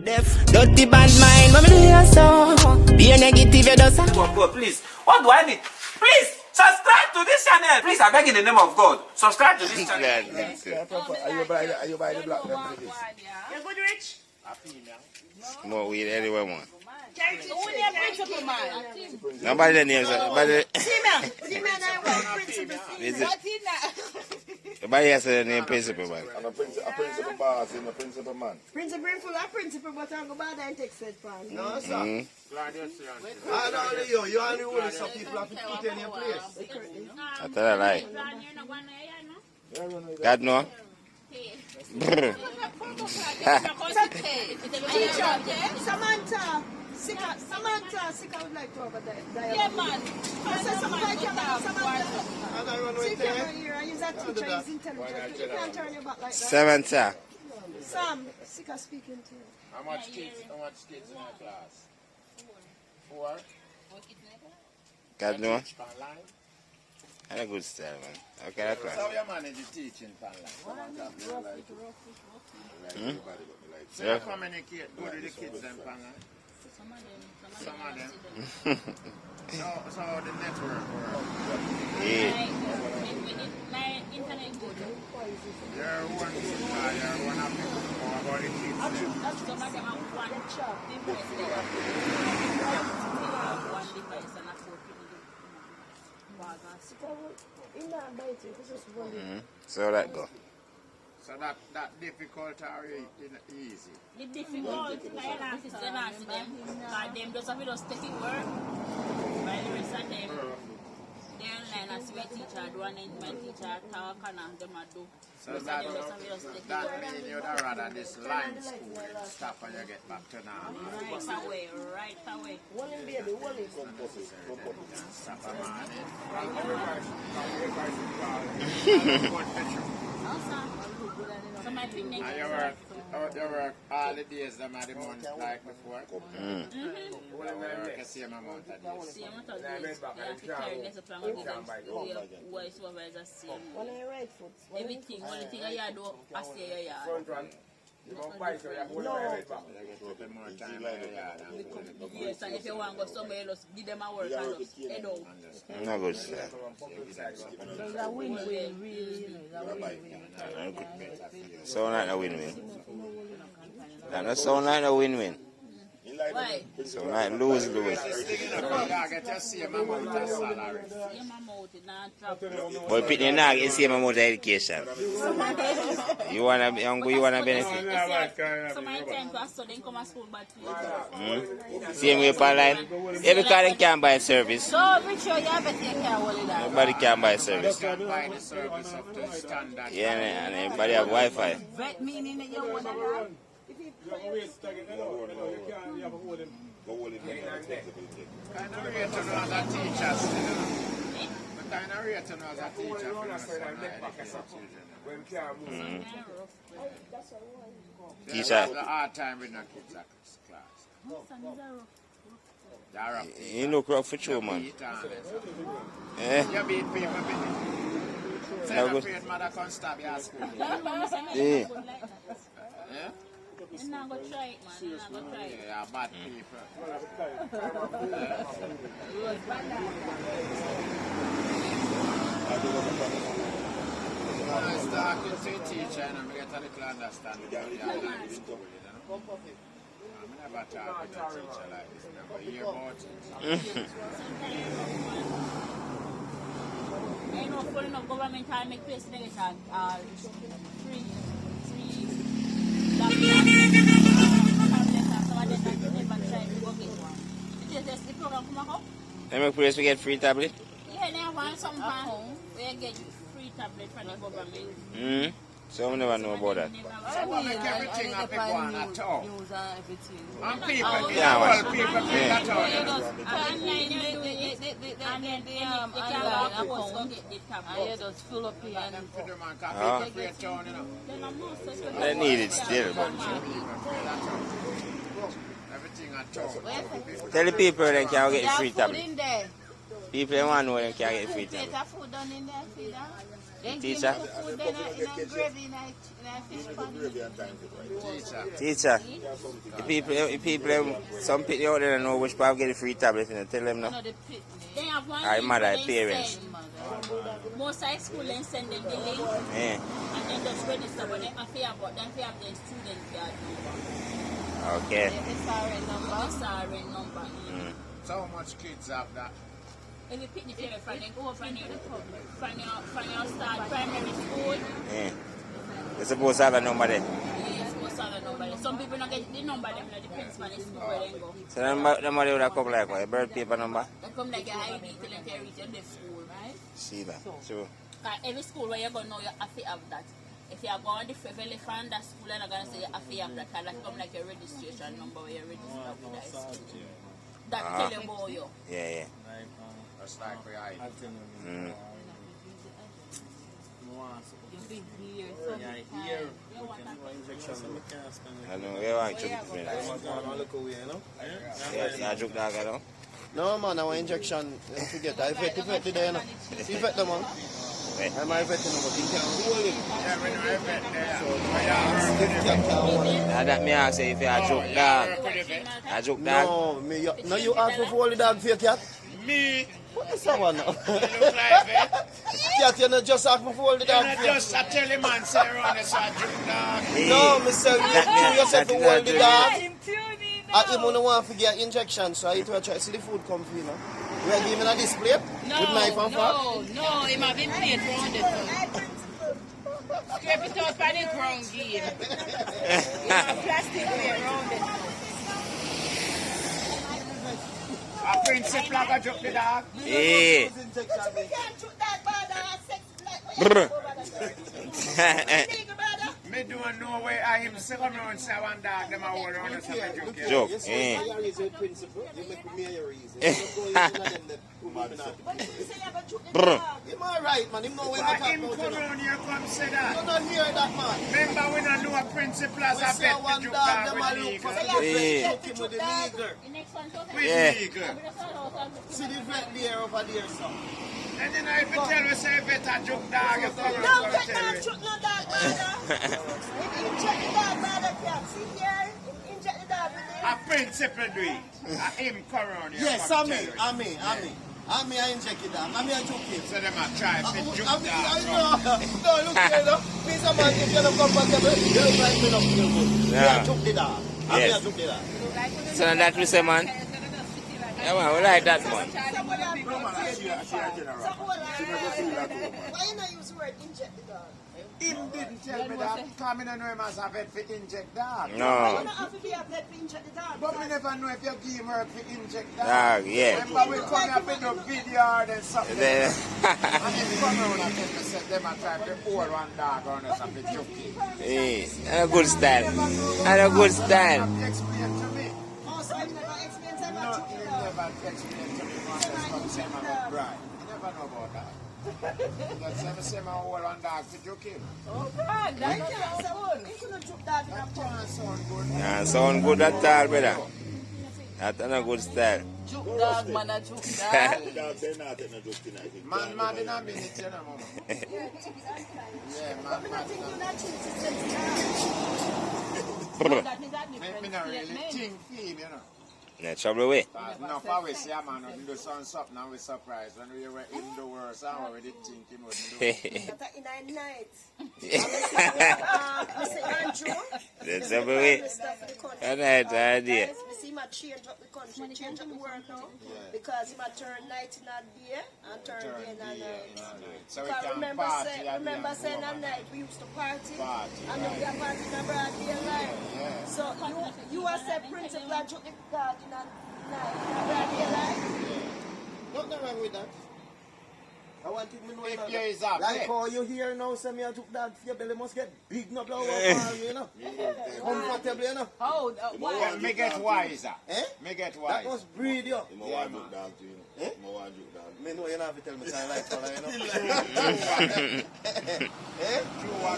Dirty bad mind, what me do you so? Be a negative, you does. Please, what do I need? Please, subscribe to this channel. Please, I beg in the name of God, subscribe to this channel. Are you buying the black them for this? You good, Rich? More weed anywhere, man. Who is your principal man? Nobody the names. Nobody. Nobody has the name principal man. I'm a principal boss and a principal man. Principal full of principal, but I'm going to buy and take set from. No, sir. Mm. I don't know you only want some people have to put in your place. I tell a lie. God no. Teacher, Samantha, Sika would like to have a dialogue. Yeah, man. I said somebody can have Samantha. I don't run See, with camera there. here, and he's a teacher, he's intelligent. You can't turn your back like that. Samantha. Sam, Sika speaking to you. How much kids in our class? 4. God no. And a good style, man. Okay, that's How right. you manage the teaching online? So Yeah. you communicate good with the kids then online? Some of them. So the network works. Yeah. My internet good. You're one of people know about the kids then. Some of them have one device. They have one device and a 4 So that go. So that difficult or easy? The difficult, I ask them, because them just have to just take it work. While the rest of them, they online and see my teacher do, and then my teacher talk and them a do. So that means you'd rather this line school and stop when you get back to now. Right away. Stop a man. So my thing next And you work all the days them at the month like before? You work the same amount of days? same amount of days, you have to carry this up and give them your voice supervisor same. Everything, only thing I do, I say your yard. Yes, and if you want to go somewhere else, give them a work and just head out. No good style. There's a win-win, really. Sound like a win-win. That not sound like a win-win. Why? Sound like lose-lose. Get your same amount of salary. Same amount, not drop. But people not get the same amount of education. You wanna be hungry, you wanna benefit. So my time to study come to school, but Same way per line. Every car they can buy a service. so Richard, you have to take care of all of that. Nobody can buy a service. Buy the service up to standard. Yeah, and everybody have Wi-Fi. Vet meaning that you want to have. Kind of rate to know as a teacher still. But kind of rate to know as a teacher for your son and children. Teacher, The hard time with no kids at class. They're rough. you look rough for sure, man. Beat on it. Eh? You beat people, Say No no good. afraid mother can't stop you at school. Yeah. Yeah? I'm not going to try it, man. I'm not going to try it. Yeah, bad people. I was talking to a teacher and I get a little understanding about the online school, you know. I never talk with a teacher like this, never hear about it. I know for enough government time make place free the program come up? Let me place we get free tablet. Yeah, they want some from home. We get free tablet from the government. So I never know about that. Someone make everything up on at all. And people, Yeah, all man. people feel that all. Online you do it, and then you can walk out and get the tablet. just fill up here. And them for the man, because people free town, you know. Then I'm not so They need it still, but People feel that all. Everything at all. tell the people they can get free Food tablet. in there. People they want to know they can get free tablet. Better food done in there, see that? Then Teacher. give me the food then in a gravy in a fish pan. Teacher. The people, some people out there don't know which part get the free tablet, you know, tell them no. No, the they have one Aye, link mother, where they parents. send. Most high school then send them the link Yeah. and then just register when they have about them, they have their student card number. Okay. The SRN number. So much kids have that. If you pick the favorite from them, go from your start primary school. Yeah. You're supposed to have a number there. Yeah, you're supposed to have a number there. Some people don't get the number, them like the principal is school where they go. So the number would have come like what? A birth paper number? They come like a ID till they reach your left school, right? See that. True. Every school where you go now, you have to have that. If you are going to the elephant that school, they're going to say you have to have that. That come like your registration number where you register with that school. That tell you about you. Yeah. That's like we are. I know, we want to check it. Yes, I joke that guy, no? No man, our injection, forget. I vet today, no. You vet them on. I'm I vet them, but you can't hold it. Yeah, we know vet there. That me ask if you a joke dog. A joke dog? No, you ask for hold the dog for your cat? Me. What is that one now? You look like vet. Cat, you not just ask for hold the dog You for not just a tell him man say around us a joke dog. No, Mr. You yourself to hold the dog. At him on the one for get injection, so I try to see the food come for you know. We are giving a display with knife and fork. No, him have him plate round it. Scrape it out by the ground, give. Plastic plate round it. A principal like a joke the dog. Yeah. Brr. Me don't know where I am say come around say one dog them a hold around us a joke. Joke. Yes, Yeah. you raise your principle. You make me your reason. Brr. Him alright, man. Him know where Why to him talk come about. around here come say You that? don't hear that, man. Remember we don't know a principal as We a say bet the one joke dog, dog them a with look legal. for the Yeah. vet with the legal. With Yeah. legal. See the vet there over there, son. And then if you tell me say bet a joke dog, you come around Don't and get tell that me. shoot no dog, brother. Inject the dog, brother, cat. See here? Inject the dog with A principal do it. A him come around here. Yes, come I tell me. you. I inject it down. I joke him. So them a try to joke I dog. know. No, look here, no. Me some man, if you're not compatible, you'll find me not feel good. Me Yeah. a joke the dog. I Yes. joke the dog. So that we say, man. Yeah, man, we like that, man. Why you not use the word inject the dog? Him didn't tell me that. Come in and know him as a vet for inject dog. You No. don't have to be a vet to inject the dog. But me never know if you give him work for inject dog. Dog, yeah. Remember we come here for the video or something. Then- And him come around and tell me say them a try to hold one dog on us and be joking. Hey, and a good style. And a good style. Have you explained to me? Oh, so you never explained to No, about he the never explained to me one that's come say man about bride. He never know about that. That's never say man hold one dog for joking. You couldn't choke dog in a That pub. can't sound good. Yeah, sound good at all, brother. That's a good style. Juke dog, man, a juke dog. Man, man, in a minute, you know, mama. Yeah, man, I man. think you're not choosing to Brr. That is a Me different not really statement. think feel, you know. Yeah, trouble away. No, for we see a man who do something and we surprised when we were in the world, so we did think him would do it. that in a night. Mr. Andrew. That's trouble away. Minister for the country. That's right, idea. Guys, we see him a change up the country, change up the world now. Because he might turn night in a day and turn day in a night. So we Because can remember party saying at night we used to party. Party, And then we are partying in a broad daylight. So you are said principal and took the dog in a night, in a broad daylight. Nothing wrong with that. I want to know If that. there is a Like vet. how you hear now, say me I took that your belly must get big no blow up, you know. Comfortable, you know. Well, me get wiser. Eh? Me get That wiser. must breed you. Yeah, man. Me know you don't have to tell me I like color, you know. Eh?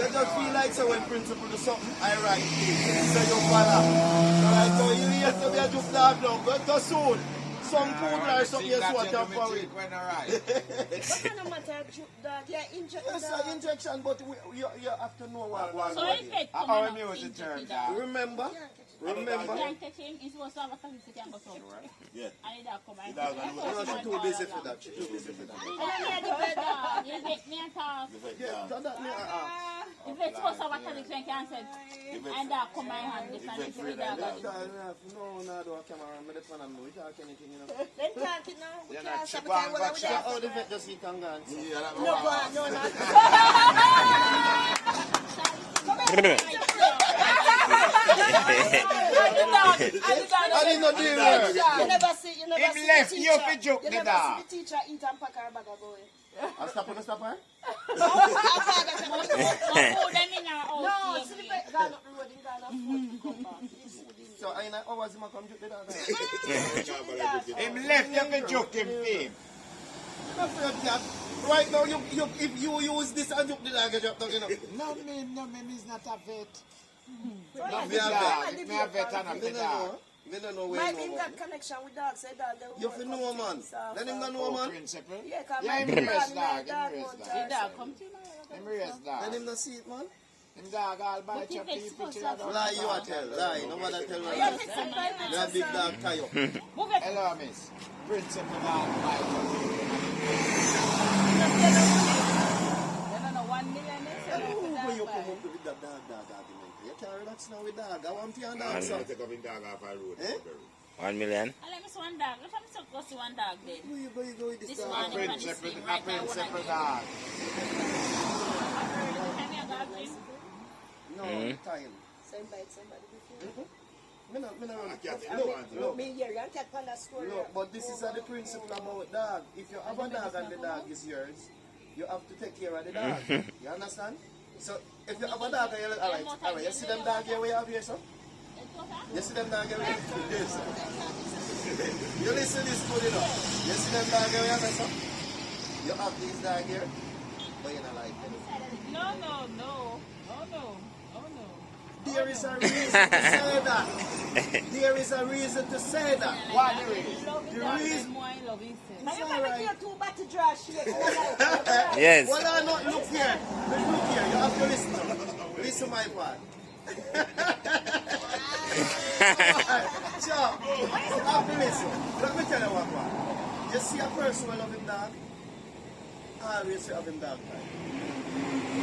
You just feel like so when principal do something, I write it. So you follow. So like so you have to be a juke dog now, but go soon. some poodle or something you swat up for it. When alright. But no matter that, yeah, inject It's an injection, but you have to know what So one if it come Our out, music inject term, it dog. out. Remember? Remember? Can't catch him, he's supposed to have a capacity and go so. Yeah. And it come out. No, she's too busy for that. She's too busy for that. You make me a talk. Yeah, that me If it's supposed to have a capacity and can't say, and that come my hand, this and this with that. No, do a camera. I'm the fan of me. We talk anything, you know. Then can't it now. We You're can't not stop chip it. on What back we shot. Oh, the vet just eat and gone. No, go on. No, not. I didn't know do it. You never see, you never Him see left the you teacher. fi joke You the never dog. see the teacher eat and pack her bag of go away. I'll stop her. No food them in our No, house. see the bed gone up the road, he gone up food to come back. This food in So I know hours him come to the dog. Him left you fi joke him fame. Right now, if you use this and joke the dog, you drop down, you know. No, man, he's not a vet. there. Not Me the a dog. vet. Me a vet and a Me vet no dog. know. Me no know where Might you in know. that connection with dogs, say dog. they You won't fi come know, to man. his house. Let him not know, man. Principle. Yeah, come Yeah, on. him race My dog. dog Him race won't dog. try. The dog come to you. Him race Let dog. him not see it, man. Him dog all bite But your if it's people. supposed chill to out. Lie you a tell. Lie. Nobody tell me. Yeah, it's a private That big dog tie up. Move it. Hello, miss. Principle dog bite your people. They don't know 1 million. When you come up with that dog argument, you can't relax now with dog. I want you and dog, so. Take up in dog off our road. Eh? 1 million. I like this one dog. If I'm supposed to one dog then. Where you go with this This dog? one. A principle dog. No, time. Same bite, somebody before. Me not run. I can't Look, Me here, you can't take on that story. look, but this is the principle about dog. If you have a dog and the dog is yours, you have to take care of the dog. You understand? So if you have a dog and you're like, alright, you see them dog here where you have here, son? You see them dog here where you have here, son? You listen this good enough. You see them dog here where you have here, son? You have these dog here, but you don't like them. No. There is a reason to say that. There is a reason to say that. What the reason? The reason. Now you might be too bad to draw shit. Yes. Well, I not look here. Look here. You have to listen to me. Listen to my part. Sure. You have to listen. Let me tell you one part. You see a person who love him dog, always have him dog time.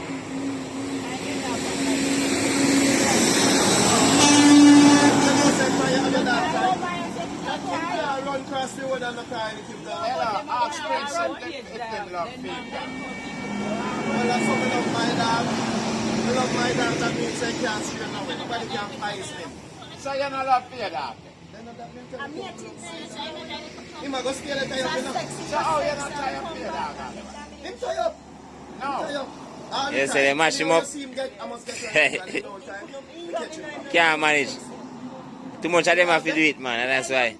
Run across the road and not trying to keep dog. Hello, ask principle if them love feed dog. Well, that's what I love my dog. I love my dog. That means I can't steer now. Nobody can ice him. So you no love feed dog? I'm here to He might go steer the tie up, you know. So how you not try to feed dog? Him tie up. Tie No. up. All the Yes, time. they mash him You know, up. see him get, I must get right all the time. We catch him. Can't manage. Too much of them have to do it, man, and that's why.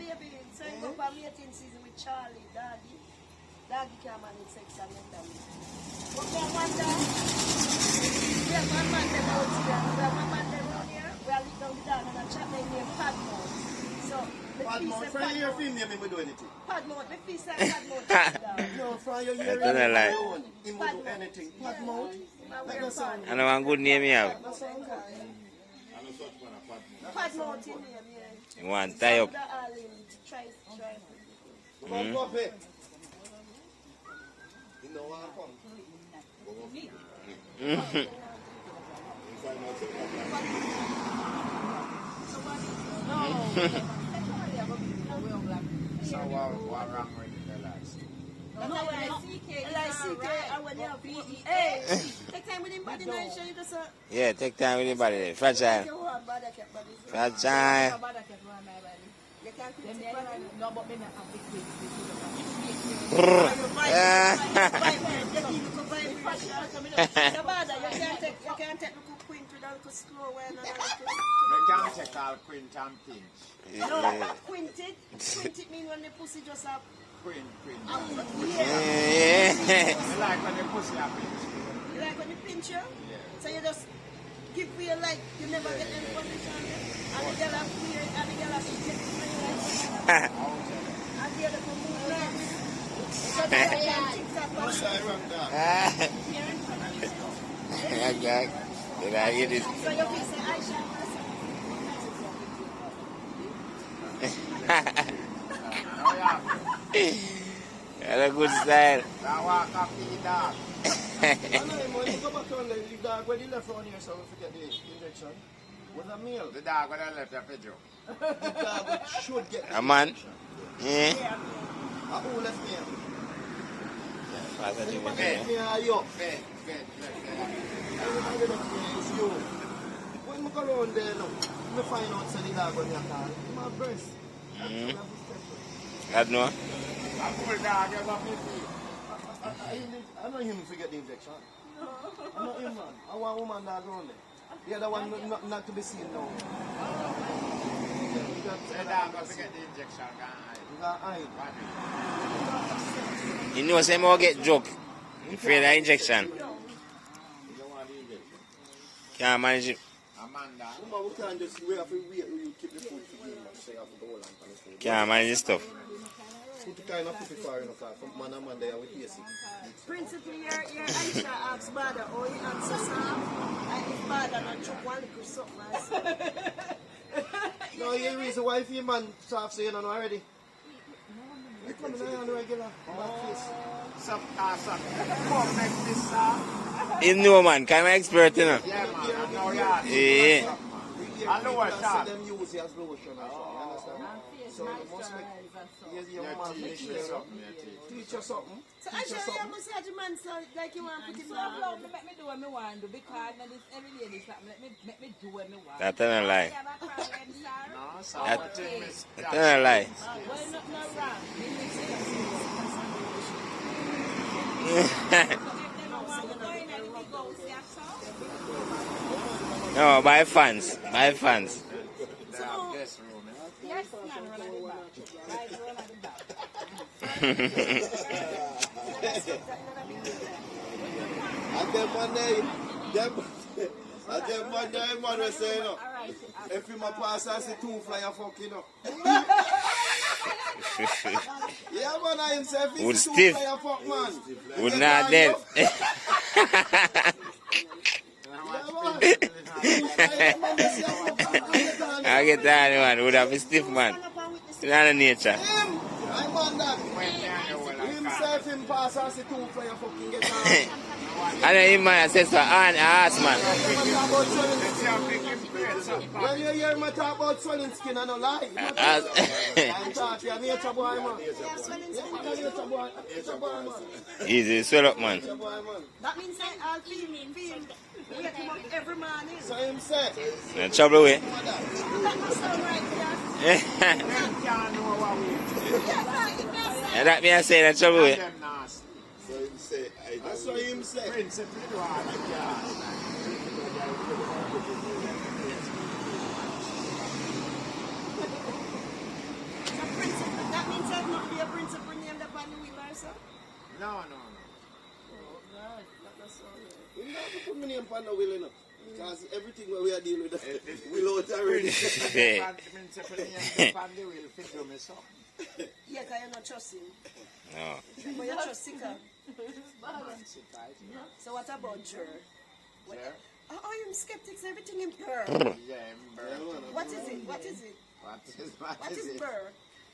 So you go for mating season with Charlie, Doggy. Doggy can't manage sex and mentally. But me and one dog, we have one man them out here. We have one man them out here. We are down the dog and a chat named Padmouth. So the Padmouth, piece friend, your of film, you do anything. Padmouth, the piece of Padmouth. No, from your I ear, don't know, like- he will do anything. Padmouth, that does sound I know one good name you have. that sound good. Padmouth in here, yeah. You want tie up. Try. Come up it. You know what I'm So what wrong with the fellas? Hey, take time with him, body now, show you just Yeah, take time with your body there. Fragile. Fragile. you can't quit it. You can't take the queen without the slow when They can't take all quint and pinch. no, quinted mean when the pussy just up. Quint. Yeah. Yeah. You like when the pussy a pinch? You like when you pinch you? So you just give for your like, you never get any position. And the girl have weird, and the girl have shit. And Did I hear this? So you feel say Aisha That's a good style. Now walk up to the dog. I know him, when you go back on the dog, when you left around here, so we forget the injection. With a meal, The dog when I left your video. the dog should get the A man? injection. Yeah. Who left me? Pass it to me. Left me are you. Fed. Everybody left me is you. When I go around there now, I find out say the dog when you call. My breast. I know. I pull dog, you got me feet. I know him to get the injection. I know him, man. I want woman dog around there. The other one not to be seen now. The dog got to get the injection, guys. You got eye. You know, say more get joke. Afraid of injection. You don't want the injection. Can't manage it. Amanda. Woman, we can't just wait after wait you keep the food for you, man. So you have to go on for the food. Can't manage this stuff. Put the kind of put it far in the car. From man and man there with AC. Principally, your Aisha asks Bada, or you answer Sam, and if Bada not chuck one little something. No, you reason why if your man talks to you know already. You come in on the regular. Back face. Some come make this song. You know, man. I'm an expert, you know. Yeah, man. I know that. Yeah. I know what shot. Them use it as lotion or something. You understand? So you must make your man Teach teach you you something. teach you something. So Aisha, you must say to man, so like you want to put him So down. love me, make me do what me want to do because now this every day this happen. Make me do what me want. That's not a lie. You have a problem, sir? No, so That- what thing is That's not a lie. Well, not wrong. Me me say that. If they don't want to go in and if they go, see a song. No, by fans. By fans. They have guest room. Yes, man, run at the back. Right, run at the back. And then one day, man was saying, no, if you my pass as a two flyer fucking up. Yeah, man, I himself Would is two stiff. flyer fuck, man. Would not dead. I get that, man. Would have a stiff man. It's not a nature. Him, I'm on that. Himself, him pass as a two flyer fucking get down. I know him, man. I says for ass, man. When you hear me talk about swelling skin, I don't lie. As- I'm talking, you're a nature boy, man. You're a nature boy, man. Easy, swell up, man. Nature boy, man. That means that I'll feel wake him up every morning. So him say, No trouble with. That must sound right, yeah. And that me I say, no trouble with. so him say, that's what him say. That means that not be a principal name that Bunny will also. No. We don't have to put my name on the wheel, you know. Because everything where we are dealing with, we'll out already. Yes, I am not trusting. No. But you trust Sika. So what about Jer? Oh, I'm skeptics, everything in Burr. What is it? What is it? What is Burr?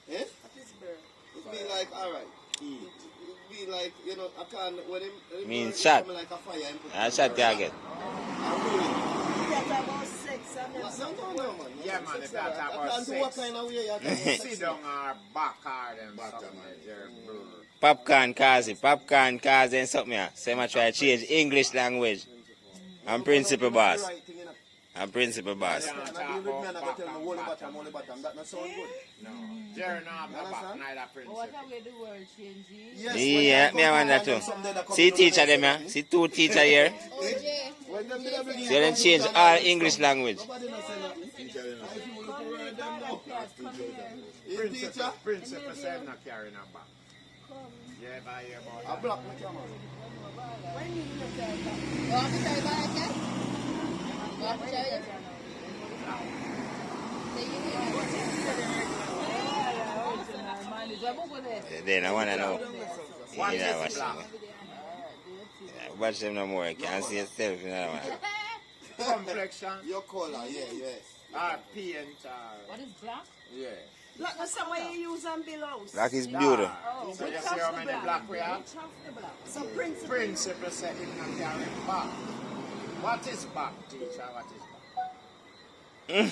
Eh? What is Burr? It be like, alright. It be like, you know, I can't, when him Mean burn, shot. coming like a fire and put I shot target. That's about sex. No, man. Yeah, man, if that I about can't do what sex, kind of way you can sit down or back hard and something. Popcorn cause and something. Yeah. Say I try to change English language. I'm principal boss. Right thing, you know. I'm principal boss. And I deal with me and I go tell me, hold the bottom. That not sound good. No. Jerry, no, I'm not back, neither But principal. what are we the world changing? Yes, Yeah, me I want that too. See teacher them, yeah. See two teacher here. when them did everything, So then change all English language. nobody not say nothing. If you look around them now. You teacher, Principal said not carrying her back. Yeah, by your I boy. block my camera. Then I want to know. What You know, is black? watch them no more. You can't see yourself, you know, man. Complexion. Your color, yes. Paint. What is black? Yeah. Black is somewhere you use and belows. Black is beautiful. So you see how many black we have? So principle. Principle say it can carry back. What is back, teacher? What is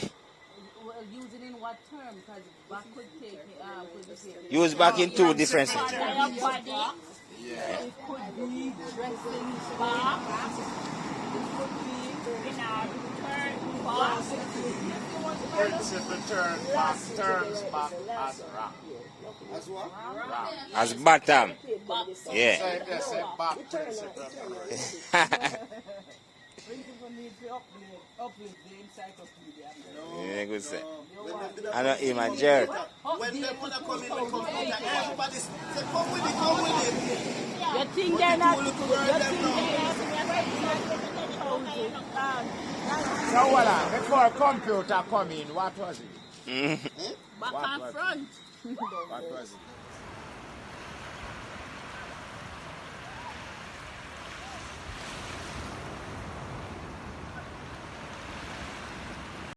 back? Well, use it in what term? Because back could take Use back in two different Your things. body. Yeah. it could be dressing back. It could be In a turn back. Principle turns back as rock. As what? Rock. As bottom. Yeah. Say yes, say back principle. Principle needs to uplift the encyclopedia. Yeah, good say. I know him a jerk. When they wanna come in with computer, everybody say, come with it. You think they're not. You think So what? Before computer come in, what was it? Back and front. What was it?